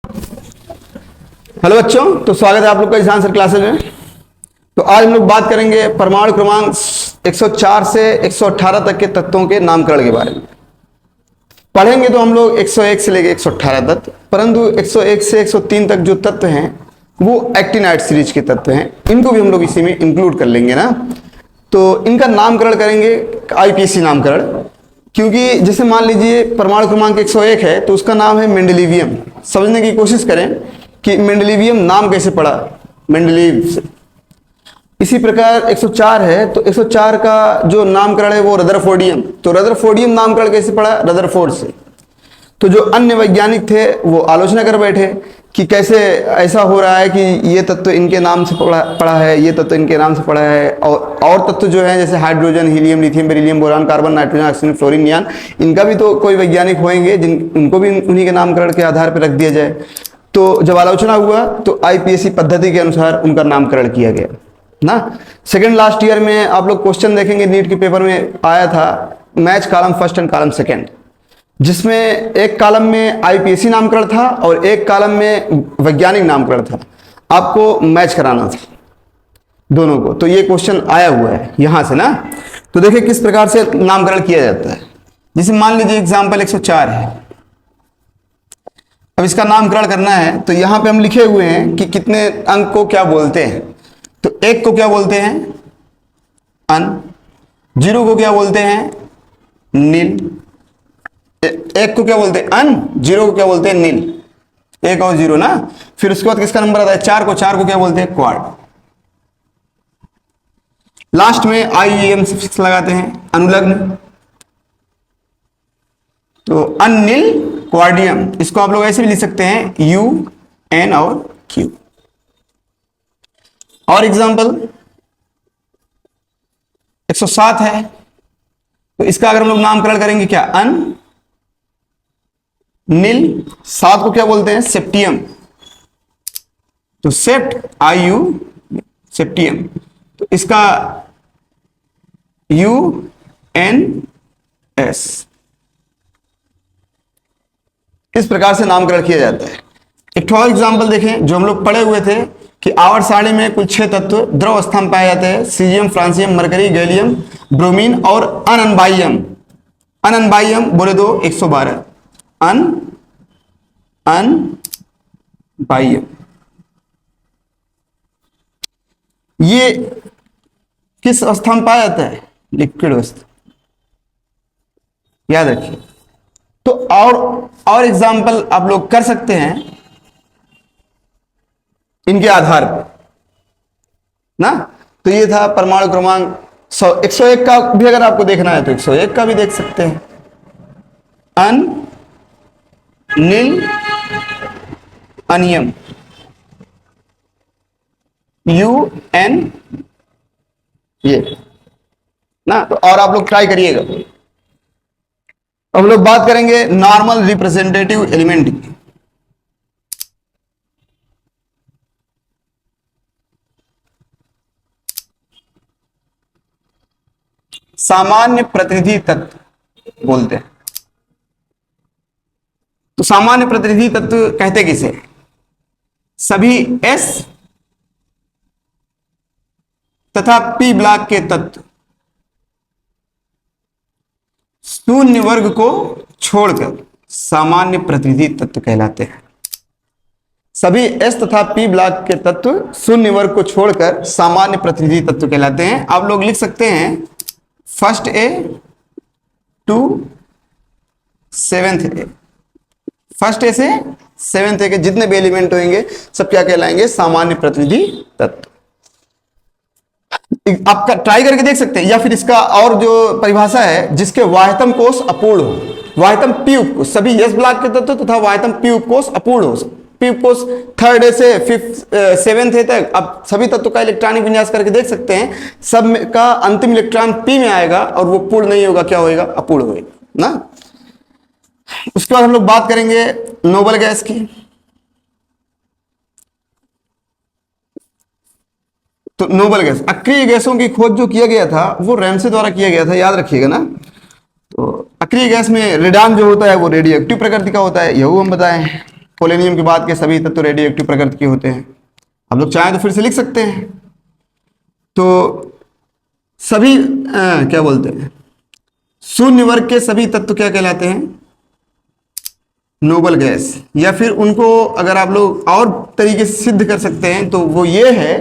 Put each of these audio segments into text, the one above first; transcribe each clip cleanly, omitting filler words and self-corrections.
Hello बच्चों, तो स्वागत है आप लोग का इस आंसर क्लासेज में। तो आज हम लोग बात करेंगे परमाणु क्रमांक 104 से 118 तक के तत्वों के नामकरण के बारे में। पढ़ेंगे तो हम लोग 101 से लेकर 118 तक, परंतु 101 से 103 तक जो तत्व हैं वो एक्टिनाइड सीरीज के तत्व हैं, इनको भी हम लोग इसी में इंक्लूड कर लेंगे ना। तो इनका नामकरण करेंगे आईपीएसी नामकरण, क्योंकि जैसे मान लीजिए परमाणु क्रमांक 101 है तो उसका नाम है मेंडेलिवियम। समझने की कोशिश करें कि मेंडेलिवियम नाम कैसे पड़ा, मेंडेलीव से। इसी प्रकार 104 है तो 104 का जो नामकरण है वो रदरफोर्डियम, तो रदरफोर्डियम नामकरण कैसे पड़ा, रदरफोर्ड से। तो जो अन्य वैज्ञानिक थे वो आलोचना कर बैठे कि कैसे ऐसा हो रहा है कि ये तत्व इनके नाम से पड़ा है, ये तत्व इनके नाम से पड़ा है, और तत्व जो है जैसे hydrogen, helium, lithium, beryllium, boron, carbon, nitrogen, oxygen, fluorine, neon, इनका भी तो कोई वैज्ञानिक होंगे जिन उनको भी उन्हीं के नामकरण के आधार पर रख दिया जाए। तो जब आलोचना हुआ तो आईपीएसी पद्धति के अनुसार उनका नामकरण किया गया ना। सेकंड लास्ट ईयर में आप लोग क्वेश्चन देखेंगे, नीट के पेपर में आया था match column first and column second, जिसमें एक कॉलम में आईपीएसी नामकरण था और एक कॉलम में वैज्ञानिक नामकरण था। आपको मैच कराना था दोनों को, तो ये क्वेश्चन आया हुआ है यहां से ना। तो देखिए किस प्रकार से नामकरण किया जाता है। जैसे मान लीजिए एग्जाम्पल 104 है, अब इसका नामकरण करना है तो यहां पे हम लिखे हुए हैं कि कितने अंक को क्या बोलते हैं। तो एक को क्या बोलते हैं, अन। जीरो को क्या बोलते हैं, नील। एक को क्या बोलते हैं, अन। जीरो को क्या बोलते हैं, नील। एक और जीरो ना। फिर उसके बाद किसका नंबर आता है, चार को क्या बोलते हैं, क्वाड। लास्ट में आईएम सफिक्स लगाते हैं, अनुलग्न। तो अनिल क्वाडियम, इसको आप लोग ऐसे भी लिख सकते हैं, यू एन और क्यू। और एग्जांपल 107 है तो इसका अगर हम लोग नामकरण करेंगे क्या, अन नील। 7 को क्या बोलते हैं, सेप्टियम। तो सेप्ट, आई यू, सेप्टियम। तो इसका यू एन एस। इस प्रकार से नामकरण किया जाता है। एक और एग्जाम्पल देखें जो हम लोग पढ़े हुए थे कि आवर्त सारणी में कुल 6 तत्व द्रव अवस्था में पाए जाते हैं, caesium, francium, mercury, gallium, bromine और अनअनबाइयम। अनअनबाइयम बोले तो 112 अनबाइयम। ये किस अवस्था में पाया जाता है, लिक्विड अवस्था, याद रखिए। तो और एग्जाम्पल आप लोग कर सकते हैं इनके आधार पर ना। तो ये था परमाणु क्रमांक 101 का भी अगर आपको देखना है तो 101 का भी देख सकते हैं, अन नील अनियम, यू एन, ये ना। तो और आप लोग ट्राई करिएगा। हम लोग बात करेंगे नॉर्मल रिप्रेजेंटेटिव एलिमेंट की। सामान्य प्रतिनिधि तत्व बोलते हैं। तो सामान्य प्रतिनिधि तत्व कहते किसे, सभी एस तथा पी ब्लॉक के तत्व शून्य वर्ग को छोड़कर सामान्य प्रतिनिधि तत्व कहलाते हैं। सभी एस तथा पी ब्लॉक के तत्व शून्य वर्ग को छोड़कर सामान्य प्रतिनिधि तत्व कहलाते हैं। आप लोग लिख सकते हैं first A to seventh A. First A से सेवेंथ ए के जितने भी एलिमेंट होंगे सब क्या कहलाएंगे, सामान्य प्रतिनिधि तत्व। आप ट्राई करके देख सकते हैं, या फिर इसका और जो परिभाषा है, जिसके वाह्यतम कोश अपूर्ण हो। वाह्यतम पी उपकोष, सभी एस ब्लॉक के तत्व तथा वाह्यतम पी उपकोष अपूर्ण हो। पी उपकोष थर्ड ए से फिफ्थ सेवेंथ ए तक आप सभी तत्व का इलेक्ट्रॉनिक विन्यास करके देख सकते हैं, सब का अंतिम इलेक्ट्रॉन पी में आएगा और वो पूर्ण नहीं होगा, क्या होगा, अपूर्ण होगा ना। उसके बाद हम लोग बात करेंगे नोबल गैस की। तो नोबल गैस, अक्रिय गैसों की खोज जो किया गया था वो रैमसे द्वारा किया गया था, याद रखिएगा ना। तो अक्रिय गैस में रेडान जो होता है वो रेडियो एक्टिव प्रकृति का होता है, यह हम बताएं। पोलेनियम के बाद के सभी तत्व रेडियो एक्टिव प्रकृति के होते हैं। हम लोग चाहें तो फिर से लिख सकते हैं। तो सभी क्या बोलते हैं, शून्य वर्ग के सभी तत्व क्या कहलाते हैं, नोबल गैस। या फिर उनको अगर आप लोग और तरीके से सिद्ध कर सकते हैं तो वो ये है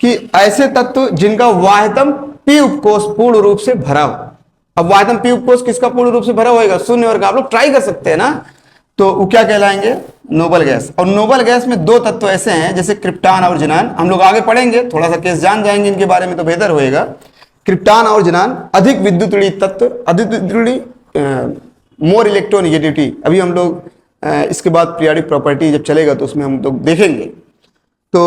कि ऐसे तत्व जिनका वाह्यतम पी उपकोष पूर्ण रूप से भरा हो। अब वाह्यतम पी उपकोष किसका पूर्ण रूप से भरा होएगा, शून्य वर्ग। आप लोग ट्राई कर सकते हैं ना, तो वो क्या कहलाएंगे, नोबल गैस। और नोबल गैस में दो तत्व ऐसे हैं जैसे क्रिप्टान और जिनान, हम लोग आगे पढ़ेंगे, थोड़ा सा केस जान जाएंगे इनके बारे में तो बेहतर होएगा। क्रिप्टान और जिनान अधिक विद्युतड़ी तत्व, अधिक विद्युतड़ी, मोर इलेक्ट्रोनिगेटिविटी। अभी हम लोग इसके बाद पीरियोडिक प्रॉपर्टी जब चलेगा तो उसमें हम लोग देखेंगे। तो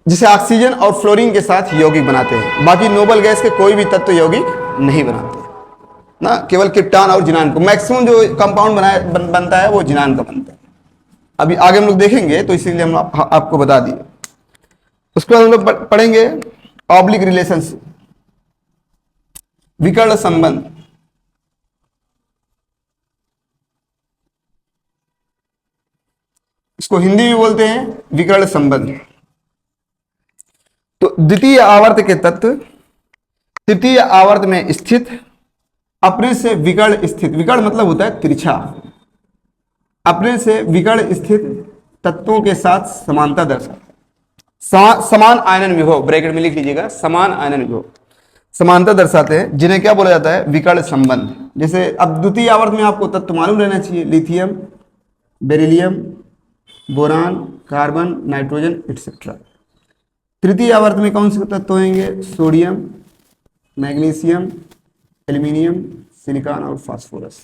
जिसे ऑक्सीजन और फ्लोरीन के साथ यौगिक बनाते हैं। बाकी नोबल गैस के कोई भी तत्व यौगिक नहीं बनाते ना, केवल क्रिप्टान और जिनान को। मैक्सिमम जो कंपाउंड बनता है वो जिनान का बनता है। अभी आगे हम लोग देखेंगे तो इसीलिए हम आपको बता दिए। उसके बाद हम लोग पढ़ेंगे ऑब्लिक रिलेशनशिप, विकर्ण संबंध। इसको हिंदी में बोलते हैं विकर्ण संबंध। तो द्वितीय आवर्त के तत्व तृतीय आवर्त में स्थित अपने से विकर्ण स्थित, विकर्ण मतलब होता है तिरछा, अपने से विकर्ण स्थित तत्वों के साथ समानता दर्शाता, समान आयनन विभव, ब्रैकेट में लिख लीजिएगा, समान आयनन विभव, समानता दर्शाते हैं, जिन्हें क्या बोला जाता है, विकर्ण संबंध। जैसे अब द्वितीय आवर्त में आपको तत्व मालूम रहना चाहिए, lithium, beryllium, boron, carbon, nitrogen etcetera. तृतीय आवर्त में कौन से तत्व होंगे, सोडियम, मैग्नीशियम, एल्यूमिनियम, सिलिकॉन और फास्फोरस।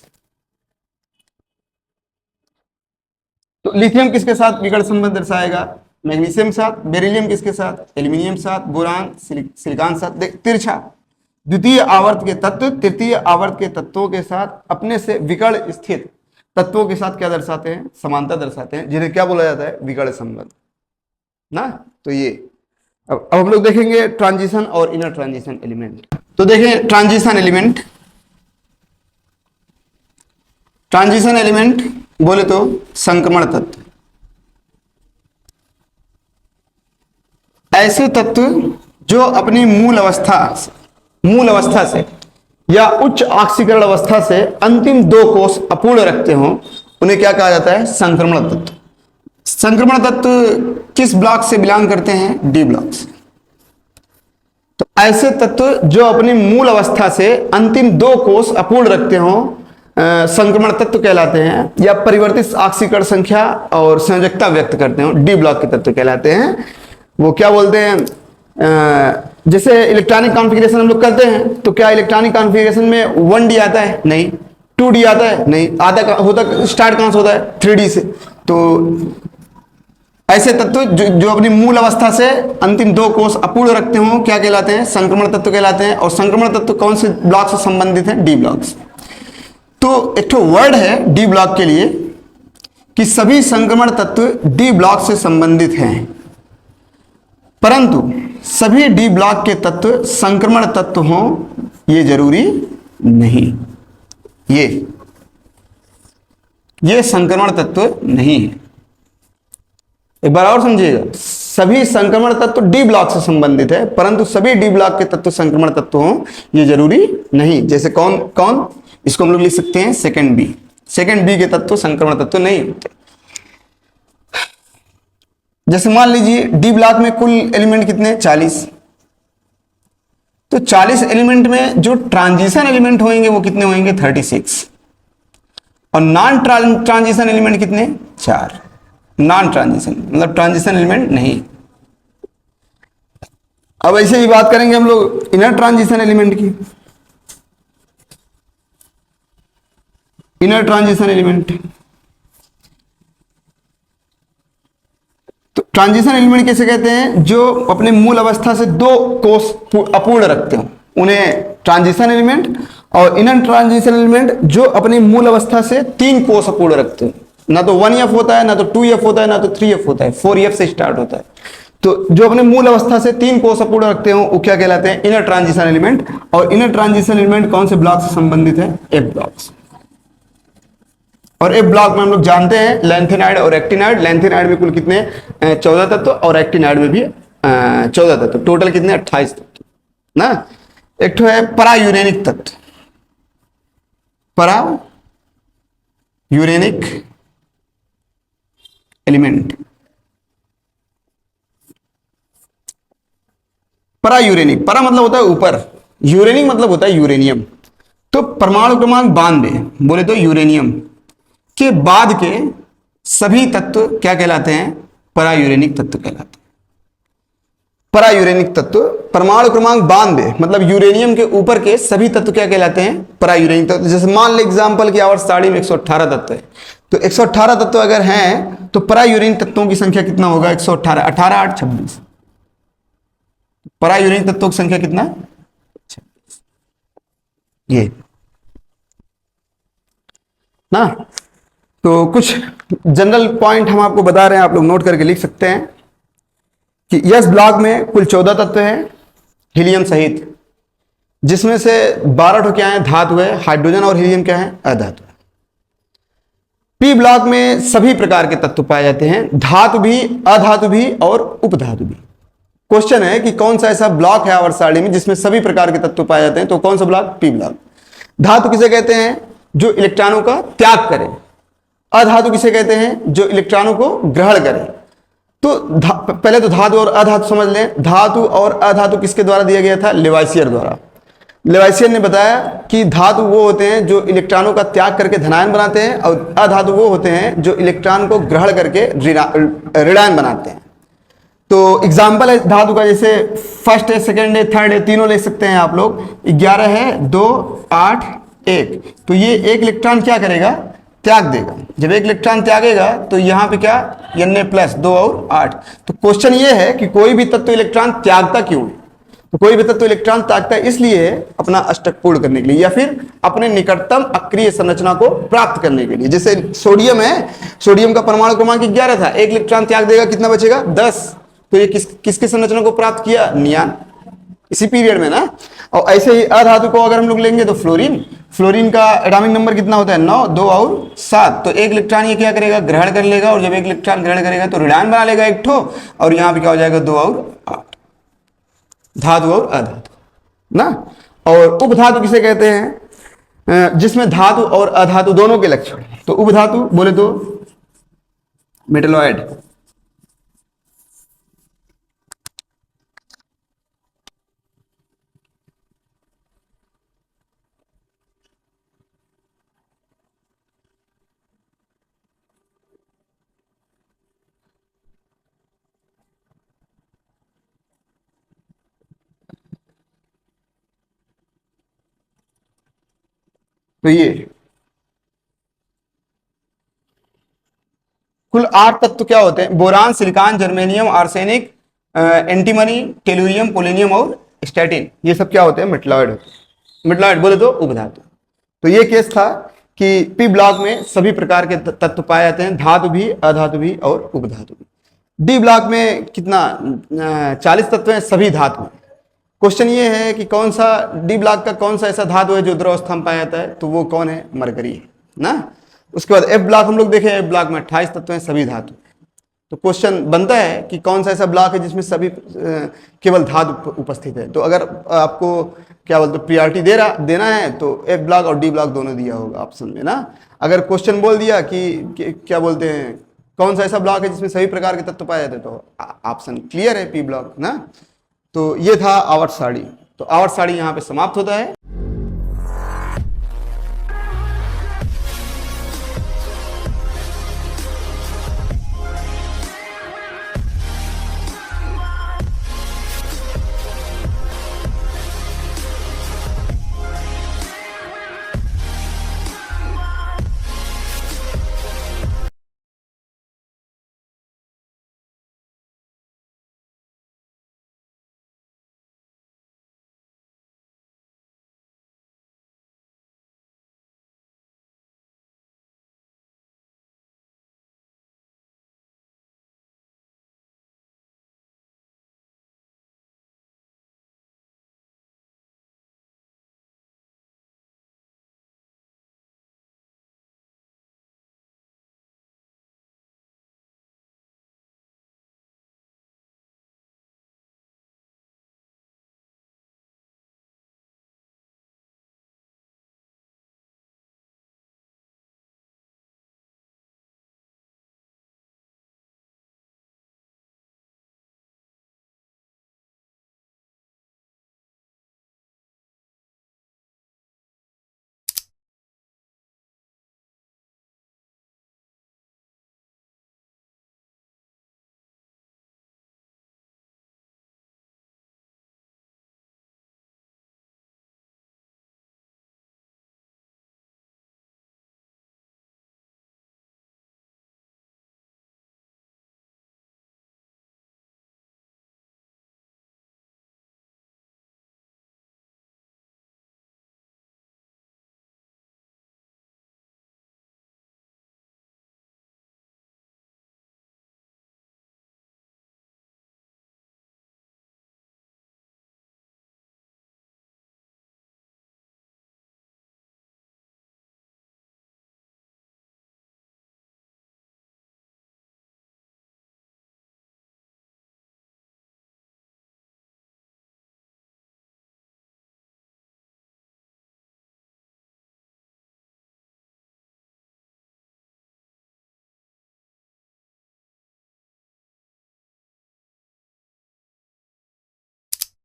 तो लिथियम किसके साथ विकर्ण संबंध दर्शाएगा, मैग्नीशियम साथ, बेरिलियम किसके साथ, एल्यूमिनियम साथ, बोरान, सिलिकॉन साथ, तिरछा। द्वितीय आवर्त के तत्व तृतीय आवर्त के तत्वों के साथ अपने से विकर्ण स्थित तत्वों के साथ क्या दर्शाते हैं, समानता दर्शाते हैं, जिन्हें क्या बोला जाता है, विकर्ण संबंध ना। तो ये अब हम लोग देखेंगे ट्रांजिशन और इनर ट्रांजिशन एलिमेंट। तो देखें ट्रांजिशन एलिमेंट, ट्रांजिशन एलिमेंट बोले तो संक्रमण तत्व, ऐसे तत्व जो अपनी मूल अवस्था से या उच्च ऑक्सीकरण अवस्था से अंतिम दो कोष अपूर्ण रखते हों, उन्हें क्या कहा जाता है, संक्रमण तत्व। संक्रमण तत्व किस ब्लॉक से बिलोंग करते हैं, डी ब्लॉक से। तो ऐसे तत्व जो अपनी मूल अवस्था से अंतिम दो कोष अपूर्ण रखते हों संक्रमण तत्व कहलाते हैं, या परिवर्तित ऑक्सीकरण संख्या और संयोजकता व्यक्त करते हो, डी ब्लॉक के तत्व कहलाते हैं। वो क्या बोलते हैं, जैसे इलेक्ट्रॉनिक कॉन्फ़िगरेशन हम लोग करते हैं, तो क्या इलेक्ट्रॉनिक कॉन्फ़िगरेशन में 1D आता है, नहीं। 2D आता है, नहीं। आधा होता, स्टार्ट कहां से होता है, 3D से। तो ऐसे तत्व जो अपनी मूल अवस्था से अंतिम दो कोष अपूर्ण रखते हों क्या कहलाते हैं, संक्रमण तत्व कहलाते हैं। और संक्रमण तत्व कौन से ब्लॉक से संबंधित है, डी ब्लॉक से। तो एक तो वर्ड है डी ब्लॉक के लिए कि सभी संक्रमण तत्व डी ब्लॉक से संबंधित हैं, परंतु सभी डी ब्लॉक के तत्व संक्रमण तत्व हों ये जरूरी नहीं। ये संक्रमण तत्व नहीं है। एक बार और समझिएगा, सभी संक्रमण तत्व डी ब्लॉक से संबंधित है, परंतु सभी डी ब्लॉक के तत्व संक्रमण तत्व हों ये जरूरी नहीं। जैसे कौन कौन, इसको हम लोग लिख सकते हैं सेकंड बी। सेकंड बी के तत्व संक्रमण तत्व नहीं होते। जैसे मान लीजिए डी ब्लॉक में कुल एलिमेंट कितने, 40। तो 40 एलिमेंट में जो ट्रांजिशन एलिमेंट होंगे वो कितने होंगे, 36। और नॉन ट्रांजिशन एलिमेंट कितने, 4। नॉन ट्रांजिशन मतलब ट्रांजिशन एलिमेंट नहीं। अब ऐसे ही बात करेंगे हम लोग इनर ट्रांजिशन एलिमेंट की। इनर ट्रांजिशन एलिमेंट, तो ट्रांजिशन एलिमेंट कैसे कहते हैं, जो अपने मूल अवस्था से दो कोष अपूर्ण रखते हो उन्हें ट्रांजिशन एलिमेंट। और इनर ट्रांजिशन एलिमेंट जो अपनी मूल अवस्था से 3 कोष अपूर्ण रखते हो, ना तो 1F होता है, ना तो 2F होता है, ना तो 3F होता है, 4F से स्टार्ट होता है। तो जो अपने मूल अवस्था से 3 कोष अपूर्ण रखते हो वो क्या कहलाते हैं, इनर ट्रांजिशन एलिमेंट। और इनर ट्रांजिशन एलिमेंट कौन से ब्लॉक से संबंधित है, एफ ब्लॉक से। और एफ ब्लॉक में हम लोग जानते हैं लैंथेनाइड और एक्टिनाइड। लैंथेनाइड में कुल कितने 14 तत्व और एक्टिनाइड में भी 14 तत्व, टोटल कितने 28 तत्व ना। एक तो है परा यूरेनिक तत्व, परा यूरेनिक एलिमेंट। परा यूरेनिक, परा मतलब होता है ऊपर, यूरेनिक मतलब होता है यूरेनियम। तो परमाणु क्रमांक 92 बोले तो यूरेनियम के बाद के सभी तत्व क्या कहलाते हैं? परा यूरेनिक तत्व कहलाते हैं। परा यूरेनिक तत्व परमाणु क्रमांक 92 मतलब यूरेनियम के ऊपर के सभी तत्व क्या कहलाते हैं? परा यूरेनिक तत्व। जैसे मान ले एग्जांपल की आवर्त सारणी में 118 तत्व है, तो 118 तत्व अगर हैं तो परा यूरेनिक तत्वों की संख्या कितना होगा? 118, 18 8 26। परा यूरेनिक तत्वों की संख्या कितना? 26। ये ना। तो कुछ जनरल पॉइंट हम आपको बता रहे हैं, आप लोग नोट करके लिख सकते हैं कि यस ब्लॉक में कुल 14 तत्व हैं हीलियम सहित, जिसमें से 12 तो क्या है? धातु है, हाइड्रोजन और हीलियम क्या है? अधातु है। पी ब्लॉक में सभी प्रकार के तत्व पाए जाते हैं, धातु भी, अधातु भी और उपधातु भी। क्वेश्चन है कि कौन सा ऐसा ब्लॉक है आवर्त सारणी में जिसमें सभी प्रकार के तत्व पाए जाते हैं? तो कौन सा ब्लॉक? P block. धातु किसे कहते हैं? जो इलेक्ट्रॉनों का त्याग करे। अधातु किसे कहते हैं? जो इलेक्ट्रॉनों को ग्रहण करे। तो पहले तो धातु और अधातु समझ लें। धातु और अधातु किसके द्वारा दिया गया था? लेवाइसियर द्वारा। लेवाइसियर ने बताया कि धातु वो होते हैं जो इलेक्ट्रॉनों का त्याग करके धनायन बनाते हैं, और अधातु वो होते हैं जो इलेक्ट्रॉन को ग्रहण करके ऋणायन बनाते हैं। तो एग्जाम्पल है धातु का, जैसे फर्स्ट है, सेकेंड है, थर्ड है, तीनों ले सकते हैं आप लोग। 11 है, 2 8 1। तो ये एक इलेक्ट्रॉन क्या करेगा? त्याग देगा। जब एक इलेक्ट्रॉन त्यागेगा तो यहाँ पे क्या? Na+ 2 और 8। तो क्वेश्चन ये है कि कोई भी तत्व इलेक्ट्रॉन त्यागता क्यों है? तो कोई भी तत्व इलेक्ट्रॉन त्यागता है इसलिए अपना अष्टक पूर्ण करने के लिए, या फिर अपने निकटतम अक्रिय संरचना को प्राप्त करने के लिए। जैसे सोडियम है, सोडियम का परमाणु क्रमांक 11 था, एक इलेक्ट्रॉन त्याग देगा, कितना बचेगा? 10। तो ये किसके संरचना को प्राप्त किया? नियान, इसी पीरियड में ना। और ऐसे ही अधातु को अगर हम लोग लेंगे तो फ्लोरीन, फ्लोरीन का एटॉमिक नंबर कितना होता है? 9, 2 और 7। तो एक इलेक्ट्रॉन ये क्या करेगा? ग्रहण कर लेगा, और जब एक इलेक्ट्रॉन ग्रहण करेगा तो ऋणायन बना लेगा एक ठो, और यहाँ पे क्या हो जाएगा? 2 और 8। धातु और अधातु ना। और उपधातु किसे कहते हैं? जिसमें धातु और अधातु दोनों के लक्षण। तो उपधातु बोले तो मेटलॉइड, तो ये कुल 8 तत्व क्या होते हैं? Boron, silicon, germanium, arsenic, antimony, tellurium, polonium और स्टैटिन। ये सब क्या होते हैं? मेटलॉइड होते हैं। मेटलॉइड बोले तो उपधातु। तो ये केस था कि पी ब्लॉक में सभी प्रकार के तत्व पाए जाते हैं, धातु भी, अधातु भी और उपधातु भी। डी ब्लॉक में कितना 40 तत्व हैं, सभी धातु। क्वेश्चन ये है कि कौन सा डी ब्लॉक का कौन सा ऐसा धातु है जो द्रव अवस्था में पाया जाता है? तो वो कौन है? मरकरी है ना। उसके बाद एफ ब्लॉक हम लोग देखें, एफ ब्लॉक में 28 तत्व हैं, सभी धातु। तो क्वेश्चन बनता है कि कौन सा ऐसा ब्लॉक है जिसमें सभी केवल धातु उपस्थित है? तो अगर आपको क्या बोलते प्रियोरिटी देना है तो एफ ब्लॉक और डी ब्लॉक दोनों दिया होगा ऑप्शन में ना। अगर क्वेश्चन बोल दिया कि क्या बोलते हैं कौन सा ऐसा ब्लॉक है जिसमें सभी प्रकार के तत्व पाए जाते हैं, तो ऑप्शन क्लियर है, पी ब्लॉक ना। तो ये था आवर्त सारणी। तो आवर्त सारणी यहाँ पे समाप्त होता है।